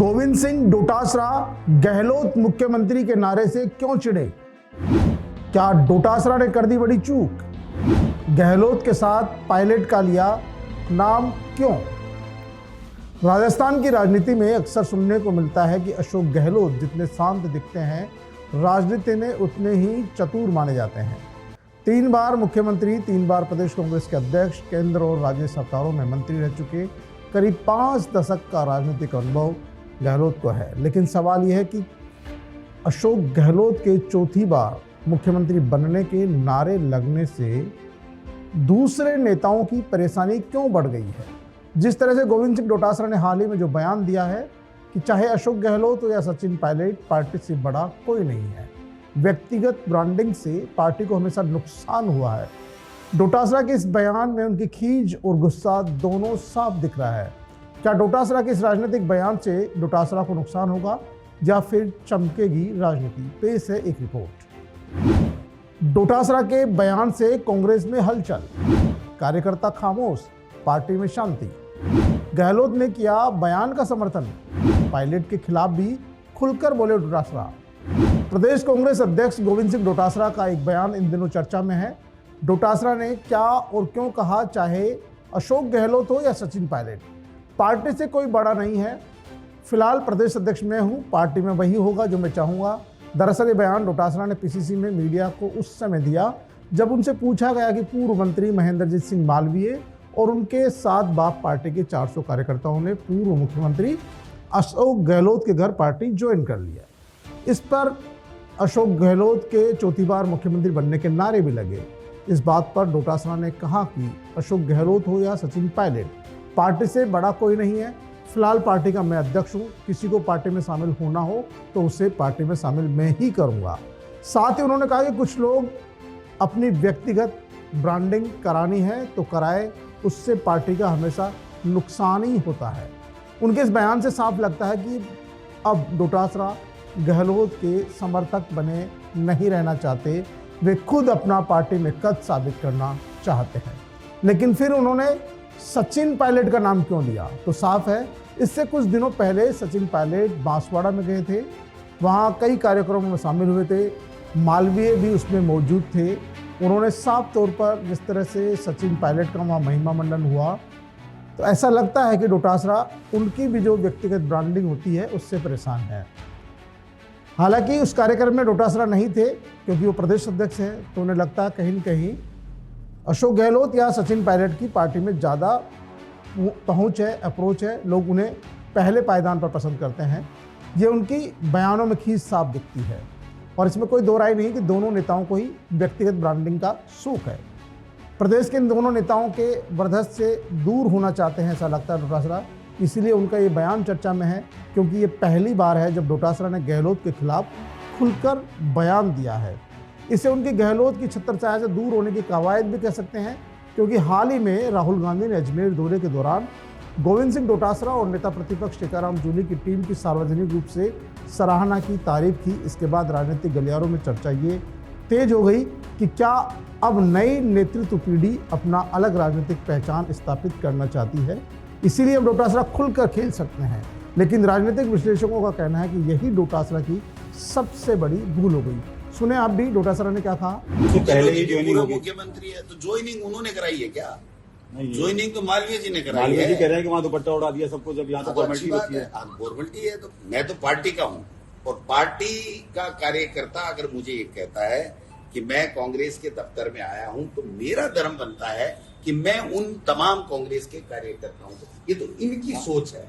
गोविंद सिंह डोटासरा गहलोत मुख्यमंत्री के नारे से क्यों चिढ़े? क्या डोटासरा ने कर दी बड़ी चूक? गहलोत के साथ पायलट का लिया नाम क्यों? राजस्थान की राजनीति में अक्सर सुनने को मिलता है कि अशोक गहलोत जितने शांत दिखते हैं, राजनीति में उतने ही चतुर माने जाते हैं। 3 बार मुख्यमंत्री, 3 बार प्रदेश कांग्रेस के अध्यक्ष, केंद्र और राज्य सरकारों में मंत्री रह चुके, करीब 5 दशक का राजनीतिक अनुभव गहलोत को है। लेकिन सवाल यह है कि अशोक गहलोत के चौथी बार मुख्यमंत्री बनने के नारे लगने से दूसरे नेताओं की परेशानी क्यों बढ़ गई है? जिस तरह से गोविंद सिंह डोटासरा ने हाल ही में जो बयान दिया है कि चाहे अशोक गहलोत हो या सचिन पायलट, पार्टी से बड़ा कोई नहीं है। व्यक्तिगत ब्रांडिंग से पार्टी को हमेशा नुकसान हुआ है। डोटासरा के इस बयान में उनकी खींच और गुस्सा दोनों साफ दिख रहा है। क्या डोटासरा के इस राजनीतिक बयान से डोटासरा को नुकसान होगा या फिर चमकेगी राजनीति? पेश है एक रिपोर्ट। डोटासरा के बयान से कांग्रेस में हलचल, कार्यकर्ता खामोश, पार्टी में शांति। गहलोत ने किया बयान का समर्थन, पायलट के खिलाफ भी खुलकर बोले डोटासरा। प्रदेश कांग्रेस अध्यक्ष गोविंद सिंह डोटासरा का एक बयान इन दिनों चर्चा में है। डोटासरा ने क्या और क्यों कहा, चाहे अशोक गहलोत हो या सचिन पायलट, पार्टी से कोई बड़ा नहीं है। फिलहाल प्रदेश अध्यक्ष मैं हूं, पार्टी में वही होगा जो मैं चाहूँगा। दरअसल ये बयान डोटासरा ने पीसीसी में मीडिया को उस समय दिया जब उनसे पूछा गया कि पूर्व मंत्री महेंद्रजीत सिंह मालवीय और उनके साथ बाप पार्टी के 400 कार्यकर्ताओं ने पूर्व मुख्यमंत्री अशोक गहलोत के घर पार्टी ज्वाइन कर लिया। इस पर अशोक गहलोत के चौथी बार मुख्यमंत्री बनने के नारे भी लगे। इस बात पर डोटासरा ने कहा कि अशोक गहलोत हो या सचिन पायलट, पार्टी से बड़ा कोई नहीं है। फिलहाल पार्टी का मैं अध्यक्ष हूँ, किसी को पार्टी में शामिल होना हो तो उसे पार्टी में शामिल मैं ही करूँगा। साथ ही उन्होंने कहा कि कुछ लोग अपनी व्यक्तिगत ब्रांडिंग करानी है तो कराए, उससे पार्टी का हमेशा नुकसान ही होता है। उनके इस बयान से साफ लगता है कि अब डोटासरा गहलोत के समर्थक बने नहीं रहना चाहते, वे खुद अपना पार्टी में कद साबित करना चाहते हैं। लेकिन फिर उन्होंने सचिन पायलट का नाम क्यों लिया? तो साफ है, इससे कुछ दिनों पहले सचिन पायलट बांसवाड़ा में गए थे, वहाँ कई कार्यक्रमों में शामिल हुए थे, मालवीय भी उसमें मौजूद थे। उन्होंने साफ तौर पर जिस तरह से सचिन पायलट का वहाँ महिमा मंडन हुआ, तो ऐसा लगता है कि डोटासरा उनकी भी जो व्यक्तिगत ब्रांडिंग होती है उससे परेशान है। हालांकि उस कार्यक्रम में डोटासरा नहीं थे क्योंकि वो प्रदेश अध्यक्ष हैं, तो उन्हें लगता है कहीं न कहीं अशोक गहलोत या सचिन पायलट की पार्टी में ज़्यादा पहुंच है, अप्रोच है। लोग उन्हें पहले पायदान पर पसंद करते हैं। ये उनकी बयानों में खींच साफ दिखती है और इसमें कोई दो राय नहीं कि दोनों नेताओं को ही व्यक्तिगत ब्रांडिंग का शौक है। प्रदेश के इन दोनों नेताओं के वर्चस्व से दूर होना चाहते हैं, ऐसा लगता है डोटासरा। इसीलिए उनका ये बयान चर्चा में है, क्योंकि ये पहली बार है जब डोटासरा ने गहलोत के खिलाफ खुलकर बयान दिया है। इसे उनकी गहलोत की छत्रछाया से दूर होने की कवायद भी कह सकते हैं, क्योंकि हाल ही में राहुल गांधी ने अजमेर दौरे के दौरान गोविंद सिंह डोटासरा और नेता प्रतिपक्ष टीकाराम जूली की टीम की सार्वजनिक रूप से सराहना की, तारीफ की। इसके बाद राजनीतिक गलियारों में चर्चा ये तेज हो गई कि क्या अब नई नेतृत्व पीढ़ी अपना अलग राजनीतिक पहचान स्थापित करना चाहती है, इसीलिए अब डोटासरा खुलकर खेल सकते हैं। लेकिन राजनीतिक विश्लेषकों का कहना है कि यही डोटासरा की सबसे बड़ी भूल हो गई। सुने आप भी डोटासरा ने क्या कहा। तो पहले ही ज्वाइनिंग होगी। मुख्यमंत्री है तो ज्वाइनिंग उन्होंने कराई है क्या? ज्वाइनिंग तो मालवीय जी ने कराई है। मालवीय जी कह रहे हैं कि वहाँ दुपट्टा उड़ा दिया सबको, जब यहाँ तो फॉर्मेलिटी होती है। फॉर्मेलिटी है तो मैं तो पार्टी का हूँ और पार्टी का कार्यकर्ता अगर मुझे ये कहता है कि मैं कांग्रेस के दफ्तर में आया हूँ तो मेरा धर्म बनता है कि मैं उन तमाम कांग्रेस के कार्यकर्ताओं को, ये तो इनकी सोच है।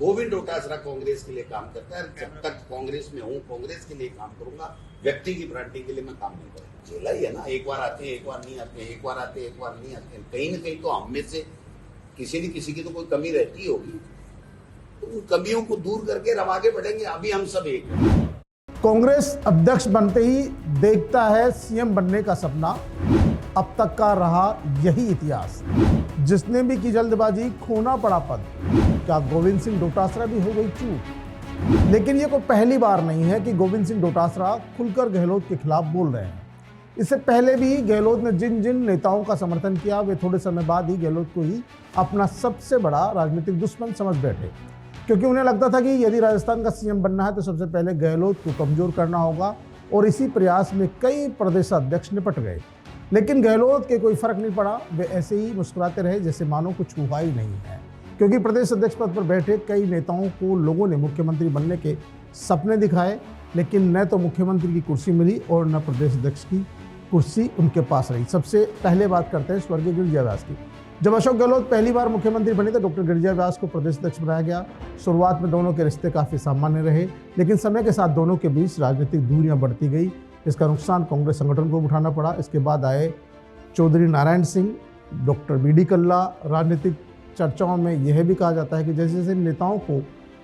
गोविंद डोटासरा कांग्रेस के लिए काम करता है, जब तक कांग्रेस में हूँ कांग्रेस के लिए काम करूंगा, व्यक्ति की ब्रांडिंग के लिए मैं काम नहीं करूंगा। झेला ही है ना, एक बार आते हैं एक बार नहीं आते हैं, एक बार आते हैं एक बार नहीं आते हैं। कहीं ना कहीं तो हम में से किसी न किसी की तो कोई कमी रहती होगी, तो उन कमियों को दूर करके हम आगे बढ़ेंगे। अभी हम सब एक हैं। कांग्रेस अध्यक्ष बनते ही देखता है सीएम बनने का सपना, अब तक का रहा यही इतिहास। जिसने भी की जल्दबाजी, खोना पड़ा पद। क्या गोविंद सिंह डोटासरा भी हो गई चूक? लेकिन ये कोई पहली बार नहीं है कि गोविंद सिंह डोटासरा खुलकर गहलोत के खिलाफ बोल रहे हैं। इससे पहले भी गहलोत ने जिन जिन नेताओं का समर्थन किया, वे थोड़े समय बाद ही गहलोत को ही अपना सबसे बड़ा राजनीतिक दुश्मन समझ बैठे। क्योंकि उन्हें लगता था कि यदि राजस्थान का सीएम बनना है तो सबसे पहले गहलोत को कमजोर करना होगा, और इसी प्रयास में कई प्रदेशाध्यक्ष निपट गए। लेकिन गहलोत के कोई फर्क नहीं पड़ा, वे ऐसे ही मुस्कुराते रहे जैसे मानो कुछ हुआ ही नहीं है। क्योंकि प्रदेश अध्यक्ष पद पर बैठे कई नेताओं को लोगों ने मुख्यमंत्री बनने के सपने दिखाए, लेकिन न तो मुख्यमंत्री की कुर्सी मिली और न प्रदेश अध्यक्ष की कुर्सी उनके पास रही। सबसे पहले बात करते हैं स्वर्गीय गिरिजा व्यास की। जब अशोक गहलोत पहली बार मुख्यमंत्री बने तो डॉक्टर गिरिजा व्यास को प्रदेश अध्यक्ष बनाया गया। शुरुआत में दोनों के रिश्ते काफ़ी सामान्य रहे, लेकिन समय के साथ दोनों के बीच राजनीतिक दूरियां बढ़ती गई। इसका नुकसान कांग्रेस संगठन को उठाना पड़ा। इसके बाद आए चौधरी नारायण सिंह, डॉक्टर बी.डी. कल्ला। राजनीतिक चर्चाओं में यह भी कहा जाता है कि जैसे जैसे नेताओं को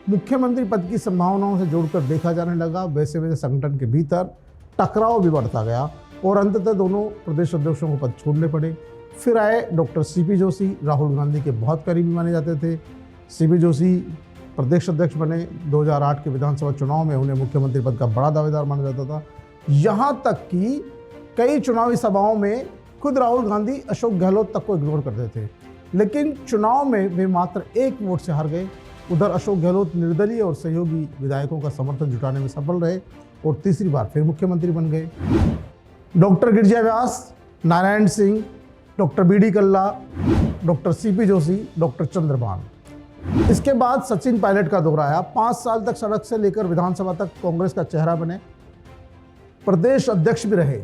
मुख्यमंत्री पद की संभावनाओं से जोड़कर देखा जाने लगा, वैसे वैसे संगठन के भीतर टकराव भी बढ़ता गया और अंततः दोनों प्रदेश अध्यक्षों को पद छोड़ने पड़े। फिर आए डॉक्टर सी.पी. जोशी, राहुल गांधी के बहुत करीबी माने जाते थे। सी.पी. जोशी प्रदेश अध्यक्ष बने। 2008 के विधानसभा चुनाव में उन्हें मुख्यमंत्री पद का बड़ा दावेदार माना जाता था। यहाँ तक कि कई चुनावी सभाओं में खुद राहुल गांधी अशोक गहलोत तक को इग्नोर करते थे, लेकिन चुनाव में वे मात्र 1 वोट से हार गए। उधर अशोक गहलोत निर्दलीय और सहयोगी विधायकों का समर्थन जुटाने में सफल रहे और तीसरी बार फिर मुख्यमंत्री बन गए। Doctor Girija Vyas, Narayan Singh, doctor BD. Kalla, doctor CP. Joshi, doctor Chandrabhan. इसके बाद सचिन पायलट का दौर आया। 5 साल तक सड़क से लेकर विधानसभा तक कांग्रेस का चेहरा बने, प्रदेश अध्यक्ष भी रहे,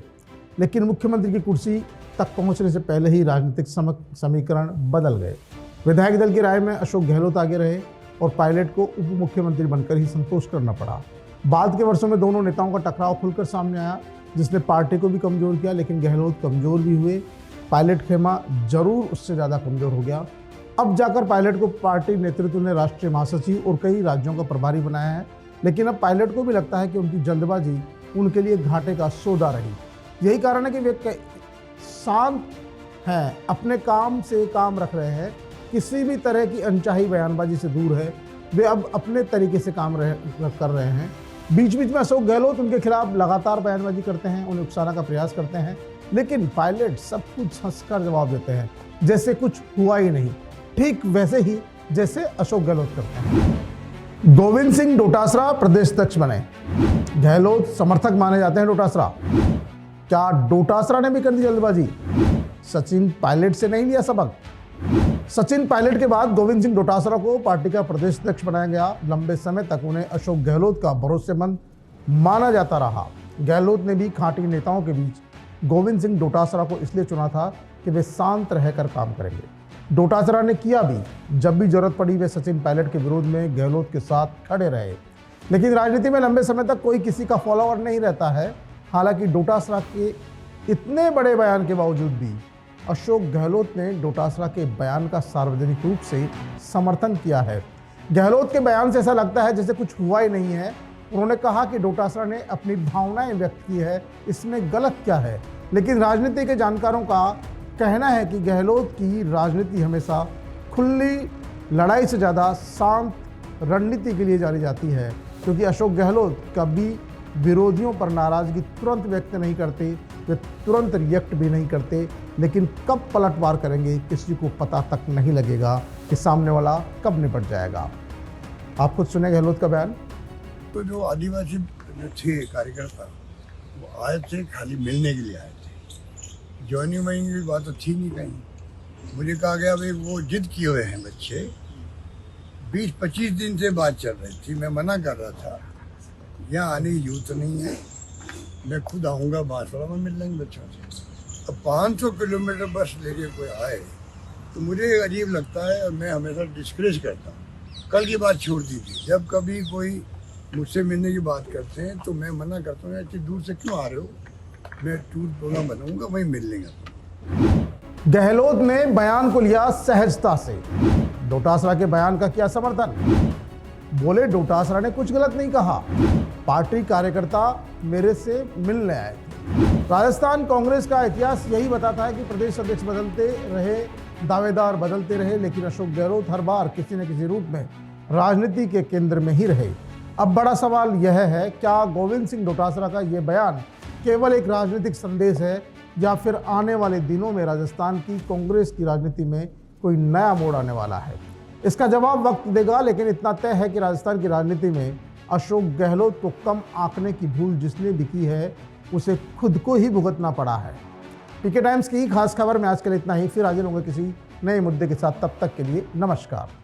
लेकिन मुख्यमंत्री की कुर्सी तक पहुंचने से पहले ही राजनीतिक समीकरण बदल गए। विधायक दल की राय में अशोक गहलोत आगे रहे और पायलट को उप मुख्यमंत्री बनकर ही संतोष करना पड़ा। बाद के वर्षों में दोनों नेताओं का टकराव खुलकर सामने आया, जिसने पार्टी को भी कमजोर किया, लेकिन गहलोत कमजोर भी हुए। पायलट खेमा जरूर उससे ज़्यादा कमजोर हो गया। अब जाकर पायलट को पार्टी नेतृत्व ने राष्ट्रीय महासचिव और कई राज्यों का प्रभारी बनाया है, लेकिन अब पायलट को भी लगता है कि उनकी जल्दबाजी उनके लिए घाटे का सौदा रही। यही कारण है कि वे शांत हैं, अपने काम से काम रख रहे हैं, किसी भी तरह की अनचाही बयानबाजी से दूर है। वे अब अपने तरीके से काम कर रहे हैं। बीच बीच में अशोक गहलोत उनके खिलाफ लगातार बयानबाजी करते हैं, उन्हें उकसाने का प्रयास करते हैं, लेकिन पायलट सब कुछ हंसकर जवाब देते हैं, जैसे कुछ हुआ ही नहीं, ठीक वैसे ही जैसे अशोक गहलोत करते हैं। गोविंद सिंह डोटासरा प्रदेश अध्यक्ष बने। गहलोत समर्थक माने जाते हैं डोटासरा। क्या डोटासरा ने भी कर दी जल्दबाजी? सचिन पायलट से नहीं लिया सबक? सचिन पायलट के बाद गोविंद सिंह डोटासरा को पार्टी का प्रदेश अध्यक्ष बनाया गया। लंबे समय तक उन्हें अशोक गहलोत का भरोसेमंद माना जाता रहा। गहलोत ने भी खांटी नेताओं के बीच गोविंद सिंह डोटासरा को इसलिए चुना था कि वे शांत रहकर काम करेंगे। डोटासरा ने किया भी। जब भी जरूरत पड़ी वे सचिन पायलट के विरोध में गहलोत के साथ खड़े रहे। लेकिन राजनीति में लंबे समय तक कोई किसी का फॉलोअर नहीं रहता है। हालांकि डोटासरा के इतने बड़े बयान के बावजूद भी अशोक गहलोत ने डोटासरा के बयान का सार्वजनिक रूप से समर्थन किया है। गहलोत के बयान से ऐसा लगता है जैसे कुछ हुआ ही नहीं है। उन्होंने कहा कि डोटासरा ने अपनी भावनाएं व्यक्त की है, इसमें गलत क्या है। लेकिन राजनीति के जानकारों का कहना है कि गहलोत की राजनीति हमेशा खुली लड़ाई से ज़्यादा शांत रणनीति के लिए जानी जाती है, क्योंकि अशोक गहलोत कभी विरोधियों पर नाराजगी तुरंत व्यक्त नहीं करते, वे तुरंत रिएक्ट भी नहीं करते, लेकिन कब पलटवार करेंगे किसी को पता तक नहीं लगेगा कि सामने वाला कब निपट जाएगा। आप खुद सुने गहलोत का बयान। तो जो आदिवासी जो थे कार्यकर्ता वो आए थे खाली मिलने के लिए आए थे, ज्वाइनिंग वाइनिंग की बात तो थी नहीं कहीं। मुझे कहा गया भाई वो जिद किए हुए हैं बच्चे, 20-25 दिन से बात चल रही थी, मैं मना कर रहा था यहाँ आने की जरूरत नहीं है, मैं खुद आऊँगा बांसवाड़ा में मिल लेंगे बच्चों से। अब 500 किलोमीटर बस लेके कोई आए तो मुझे अजीब लगता है और मैं हमेशा डिस्करेज करता हूँ। कल की बात छोड़ दीजिए, जब कभी कोई मुझसे मिलने की बात करते हैं तो मैं मना करता हूँ, इतनी दूर से क्यों आ रहे हो, मैं टूर प्रोग्राम बनाऊंगा, वहीं मिल लेंगे। गहलोत ने बयान को लिया सहजता से। डोटासरा के बयान का किया समर्थन। बोले डोटासरा ने कुछ गलत नहीं कहा, पार्टी कार्यकर्ता मेरे से मिलने आए थे। राजस्थान कांग्रेस का इतिहास यही बताता है कि प्रदेश अध्यक्ष बदलते रहे, दावेदार बदलते रहे, लेकिन अशोक गहलोत हर बार किसी न किसी रूप में राजनीति के केंद्र में ही रहे। अब बड़ा सवाल यह है, क्या गोविंद सिंह डोटासरा का यह बयान केवल एक राजनीतिक संदेश है या फिर आने वाले दिनों में राजस्थान की कांग्रेस की राजनीति में कोई नया मोड़ आने वाला है? इसका जवाब वक्त देगा, लेकिन इतना तय है कि राजस्थान की राजनीति में अशोक गहलोत को कम आंकने की भूल जिसने भी की है उसे खुद को ही भुगतना पड़ा है। पीके टाइम्स की खास खबर में आज के लिए इतना ही। फिर हाजिर होंगे किसी नए मुद्दे के साथ। तब तक के लिए नमस्कार।